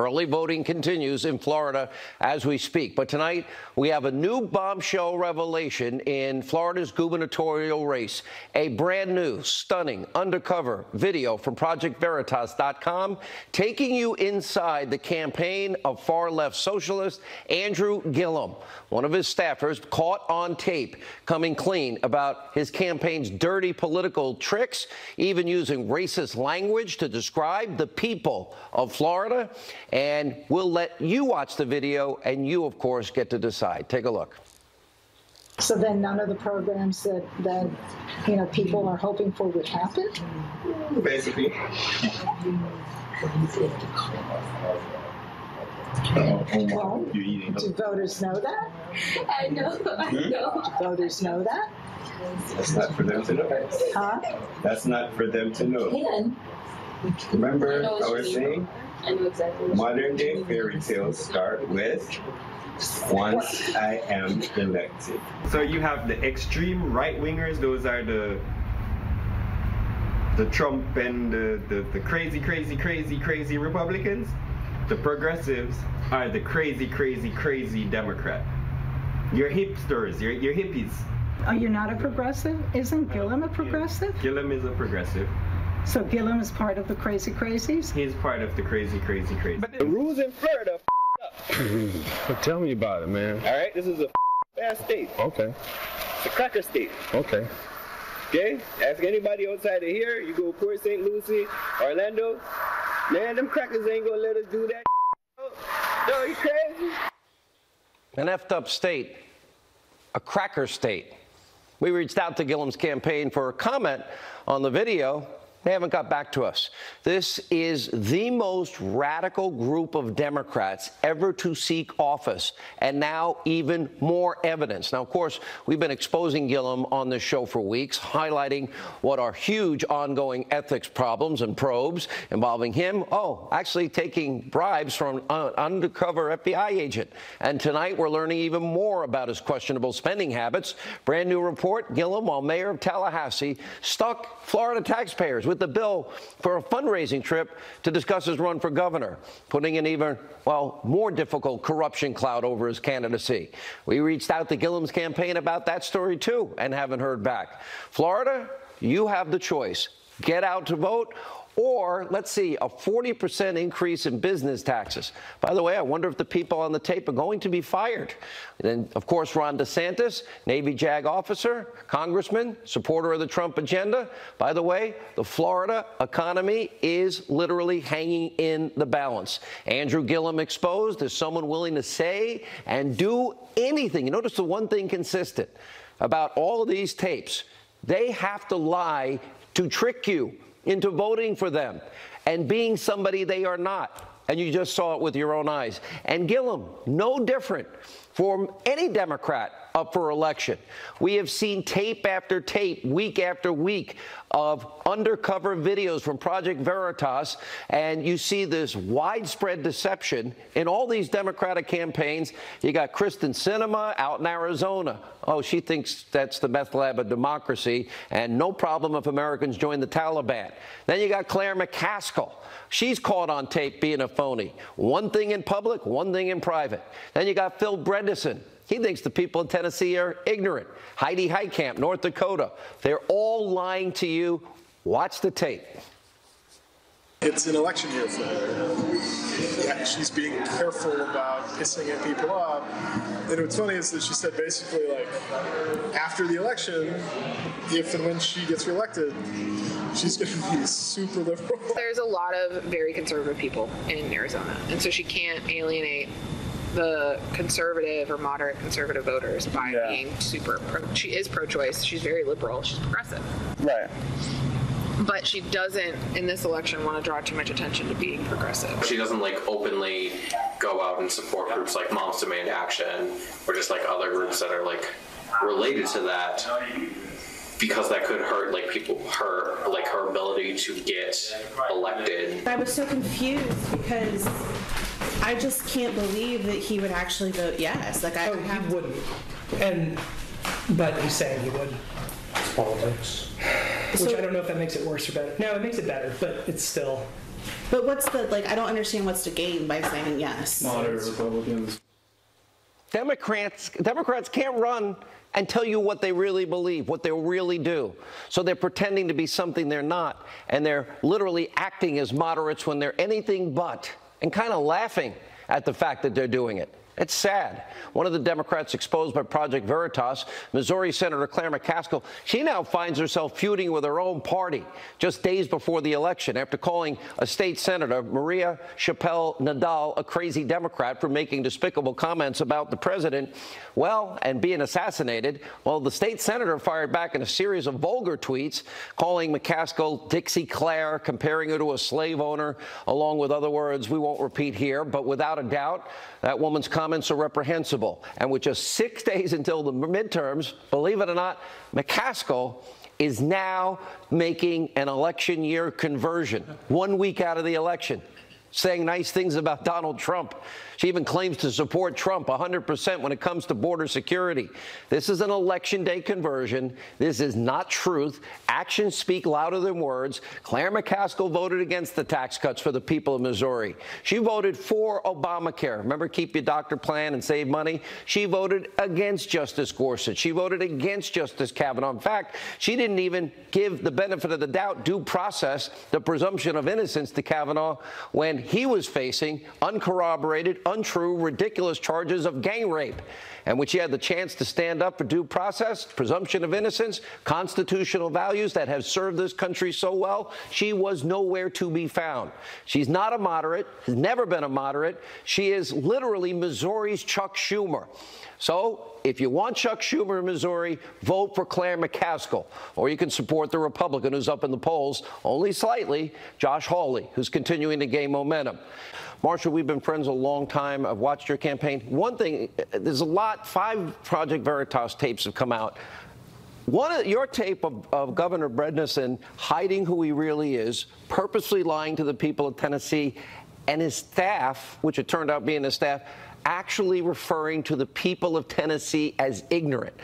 Early voting continues in Florida as we speak. But tonight, we have a new bombshell revelation in Florida's gubernatorial race. A brand new, stunning, undercover video from ProjectVeritas.com taking you inside the campaign of far-left socialist Andrew Gillum. One of his staffers caught on tape coming clean about his campaign's dirty political tricks, even using racist language to describe the people of Florida. And we'll let you watch the video, and you, of course, get to decide. Take a look. So then none of the programs that people are hoping for would happen? Basically. Well, do voters know that? I know. Do voters know that? That's not for them to know. Huh? That's not for them to know. Can. Remember, I was saying, I know exactly. modern day fairy tales start with once I am elected. So you have the extreme right wingers, those are the Trump and the crazy Republicans. The progressives are the crazy Democrat. You're hipsters, you're hippies. Are you not a progressive? Isn't Gillum a progressive? Gillum is a progressive. So Gillum is part of the crazy crazies? He's part of the crazy. But The rules in Florida up. Tell me about it, man. All right, this is a fast state. Okay. It's a cracker state. Okay. Okay? Ask anybody outside of here. You go Port St. Lucie, Orlando. Man, them crackers ain't gonna let us do that. No, you crazy? An effed up state, a cracker state. We reached out to Gillum's campaign for a comment on the video. They haven't got back to us. This is the most radical group of Democrats ever to seek office, and now even more evidence. Now, of course, we've been exposing Gillum on this show for weeks, highlighting what are huge ongoing ethics problems and probes involving him. Actually taking bribes from an undercover FBI agent. And tonight, we're learning even more about his questionable spending habits. Brand new report, Gillum, while mayor of Tallahassee, stuck Florida taxpayers with the bill for a fundraising trip to discuss his run for governor, putting an even, more difficult corruption cloud over his candidacy. We reached out to Gillum's campaign about that story, too, and haven't heard back. Florida, you have the choice. Get out to vote, or, let's see, a 40% increase in business taxes. By the way, I wonder if the people on the tape are going to be fired. And, of course, Ron DeSantis, Navy JAG officer, congressman, supporter of the Trump agenda. By the way, the Florida economy is literally hanging in the balance. Andrew Gillum exposed as someone willing to say and do anything. You notice the one thing consistent about all of these tapes, they have to lie to trick you into voting for them and being somebody they are not. And you just saw it with your own eyes. And Gillum, no different from any Democrat up for election. We have seen tape after tape, week after week, of undercover videos from Project Veritas, and you see this widespread deception in all these Democratic campaigns. You got Kristen Sinema out in Arizona. She thinks that's the meth lab of democracy, and no problem if Americans join the Taliban. Then you got Claire McCaskill. She's caught on tape being a phony. One thing in public, one thing in private. Then you got Phil Bredesen. He thinks the people in Tennessee are ignorant. Heidi Heitkamp, North Dakota. They're all lying to you. Watch the tape. It's an election year for her. Yeah, she's being careful about pissing at people off. And what's funny is that she said basically, after the election, if and when she gets reelected, she's going to be super liberal. There's a lot of very conservative people in Arizona, and so she can't alienate the conservative or moderate conservative voters by being super she is pro-choice. She's very liberal. She's progressive. Right. But she doesn't, in this election, want to draw too much attention to being progressive. She doesn't openly go out and support groups like Moms Demand Action or just other groups that are related to that, because that could hurt her ability to get elected. I was so confused because I just can't believe that he would actually vote yes. He wouldn't. But he's saying he would. It's politics. Which I don't know if that makes it worse or better. No, it makes it better, but it's still. But what's the, like, I don't understand what's to gain by saying yes. Moderate Republicans. Democrats can't run and tell you what they really believe, what they really do. So they're pretending to be something they're not, and they're literally acting as moderates when they're anything but, and kind of laughing at the fact that they're doing it. It's sad. One of the Democrats exposed by Project Veritas, Missouri Senator Claire McCaskill, she now finds herself feuding with her own party just days before the election after calling a state senator, Maria Chappelle Nadal, a crazy Democrat for making despicable comments about the president, well, and being assassinated. Well, the state senator fired back in a series of vulgar tweets, calling McCaskill Dixie Claire, comparing her to a slave owner, along with other words we won't repeat here. But without a doubt, that woman's comments are reprehensible. And with just 6 days until the midterms, believe it or not, McCaskill is now making an election year conversion 1 week out of the election, saying nice things about Donald Trump. She even claims to support Trump 100% when it comes to border security. This is an election day conversion. This is not truth. Actions speak louder than words. Claire McCaskill voted against the tax cuts for the people of Missouri. She voted for Obamacare. Remember, keep your doctor plan and save money? She voted against Justice Gorsuch. She voted against Justice Kavanaugh. In fact, she didn't even give the benefit of the doubt, due process, the presumption of innocence to Kavanaugh when he was facing uncorroborated, untrue, ridiculous charges of gang rape. And when she had the chance to stand up for due process, presumption of innocence, constitutional values that have served this country so well, she was nowhere to be found. She's not a moderate, has never been a moderate. She is literally Missouri's Chuck Schumer. So if you want Chuck Schumer in Missouri, vote for Claire McCaskill. Or you can support the Republican who's up in the polls, only slightly, Josh Hawley, who's continuing to gain momentum. Marshall, we've been friends a long time. I've watched your campaign. One thing, there's a lot, 5 Project Veritas tapes have come out. Your tape of Governor Bredesen hiding who he really is, purposely lying to the people of Tennessee, and his staff, which it turned out being his staff, actually referring to the people of Tennessee as ignorant.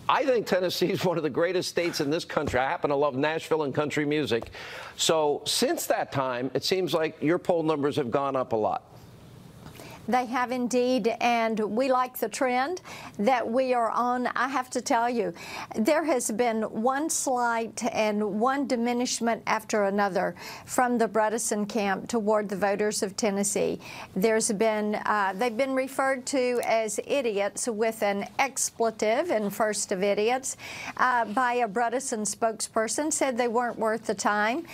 I think Tennessee is one of the greatest states in this country. I happen to love Nashville and country music. So since that time, it seems like your poll numbers have gone up a lot. They have indeed, and we like the trend that we are on. I have to tell you, there has been one slight and one diminishment after another from the Bredesen camp toward the voters of Tennessee. There's been, they've been referred to as idiots with an expletive in first of idiots by a Bredesen spokesperson, said they weren't worth the time.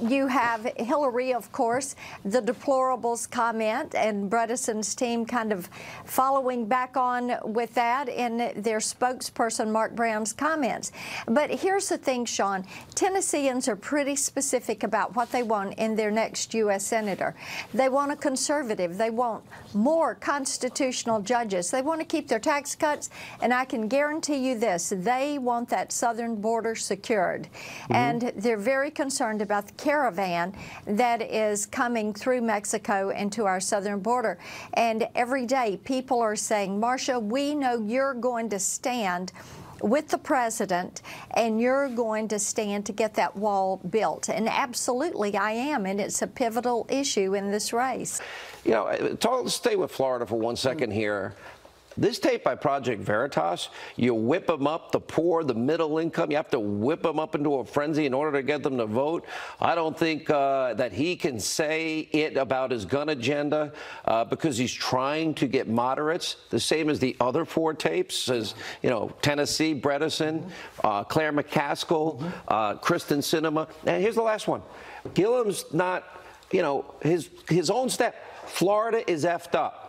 You have Hillary, of course, the deplorables comment, and Bredesen's team kind of following back on with that in their spokesperson Mark Brown's comments. But here's the thing, Sean, Tennesseans are pretty specific about what they want in their next U.S. Senator. They want a conservative. They want more constitutional judges. They want to keep their tax cuts, and I can guarantee you this, they want that southern border secured. And they're very concerned about the caravan that is coming through Mexico into our southern border. And every day people are saying, Marcia, we know you're going to stand with the president and you're going to stand to get that wall built. And absolutely I am, and it's a pivotal issue in this race. You know, stay with Florida for 1 second here. This tape by Project Veritas, you whip them up, the poor, the middle income, you have to whip them up into a frenzy in order to get them to vote. I don't think that he can say it about his gun agenda because he's trying to get moderates, the same as the other 4 tapes, as, you know, Tennessee, Bredesen, Claire McCaskill, Kristen Sinema. And here's the last one. Gillum's not, you know, his own step. Florida is effed up.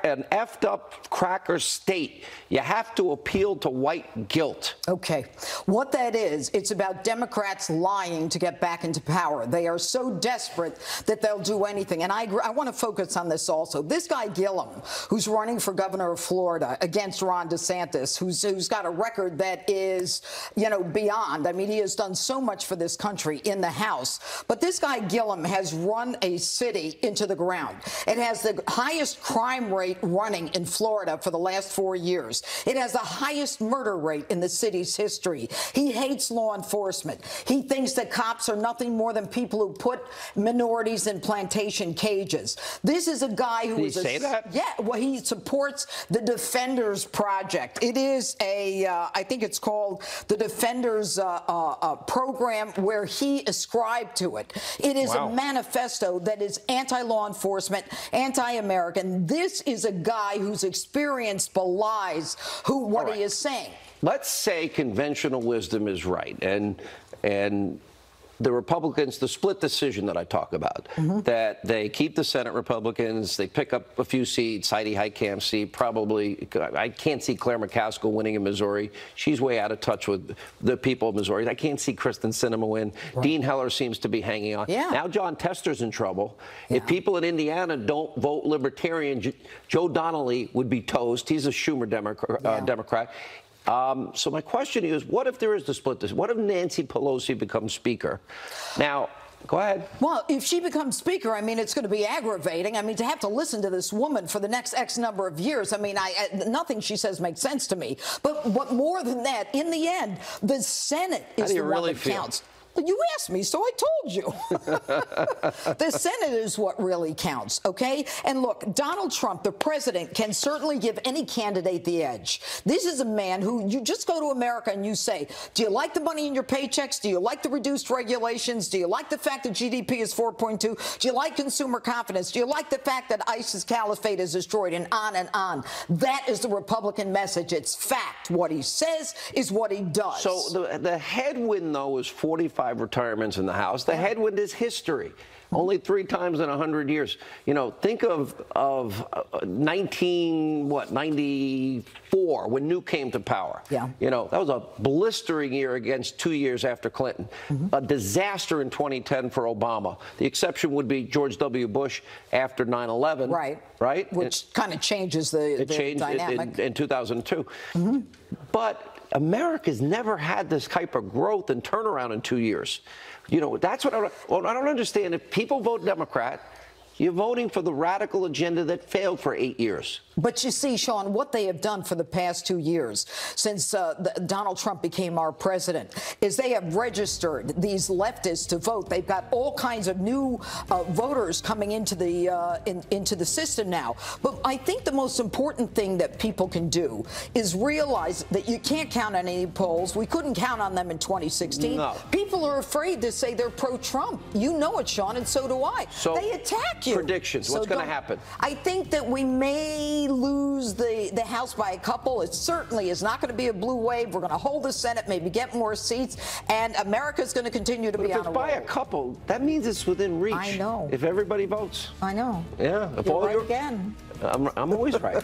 An effed up cracker state. You have to appeal to white guilt. Okay. What that is, it's about Democrats lying to get back into power. They are so desperate that they'll do anything. And I want to focus on this also. This guy Gillum, who's running for governor of Florida against Ron DeSantis, who's got a record that is, you know, beyond. I mean, he has done so much for this country in the House. But this guy Gillum has run a city into the ground. It has the highest crime crime rate running in Florida for the last 4 years. It has the highest murder rate in the city's history. He hates law enforcement. He thinks that cops are nothing more than people who put minorities in plantation cages. This is a guy who is say that? Yeah, well, he supports the Defenders Project. It is a, I think it's called the Defenders program where he ascribed to it. It is a manifesto that is anti-law enforcement, anti-American. This is a guy whose experience belies what he is saying. Let's say conventional wisdom is right, and the Republicans, the split decision that I talk about, that they keep the Senate Republicans, they pick up a few seats, Heidi Heitkamp's seat, probably, I can't see Claire McCaskill winning in Missouri. She's way out of touch with the people of Missouri. I can't see Kristen Sinema win. Dean Heller seems to be hanging on. Now John Tester's in trouble. If people in Indiana don't vote Libertarian, Joe Donnelly would be toast. He's a Schumer Democrat. So my question is, what if there is the split? What if Nancy Pelosi becomes Speaker? Now, go ahead. Well, if she becomes Speaker, I mean, it's going to be aggravating. I mean, to have to listen to this woman for the next X number of years, I mean, nothing she says makes sense to me. But more than that, in the end, the Senate is the one that counts. You asked me, so I told you. The Senate is what really counts, okay? And look, Donald Trump, the president, can certainly give any candidate the edge. This is a man who you just go to America and you say, do you like the money in your paychecks? Do you like the reduced regulations? Do you like the fact that GDP is 4.2? Do you like consumer confidence? Do you like the fact that ISIS caliphate is destroyed, and on and on? That is the Republican message. It's fact. What he says is what he does. So the headwind, though, is 45 retirements in the House. The headwind is history. Only 3 times in 100 years. You know, think of 1994 when Newt came to power. You know, that was a blistering year against 2 years after Clinton. A disaster in 2010 for Obama. The exception would be George W. Bush after 9/11. Right? Which kind of changes the dynamic. In 2002. But America's never had this type of growth and turnaround in 2 years. You know, that's what I don't understand. If people vote Democrat, you're voting for the radical agenda that failed for 8 years. But you see, Sean, what they have done for the past 2 years since Donald Trump became our president is they have registered these leftists to vote. They've got all kinds of new voters coming into the into the system now. But I think the most important thing that people can do is realize that you can't count on any polls. We couldn't count on them in 2016. No. People are afraid to say they're pro-Trump. You know it, Sean, and so do I. So they attack you. Predictions. What's going to happen? I think that we may lose the House by a couple. It certainly is not going to be a blue wave. We're going to hold the Senate, maybe get more seats, and America's going to continue to be on a roll. If it's by a couple, that means it's within reach. I know. If everybody votes. I know. Yeah. You're right again. I'm always right.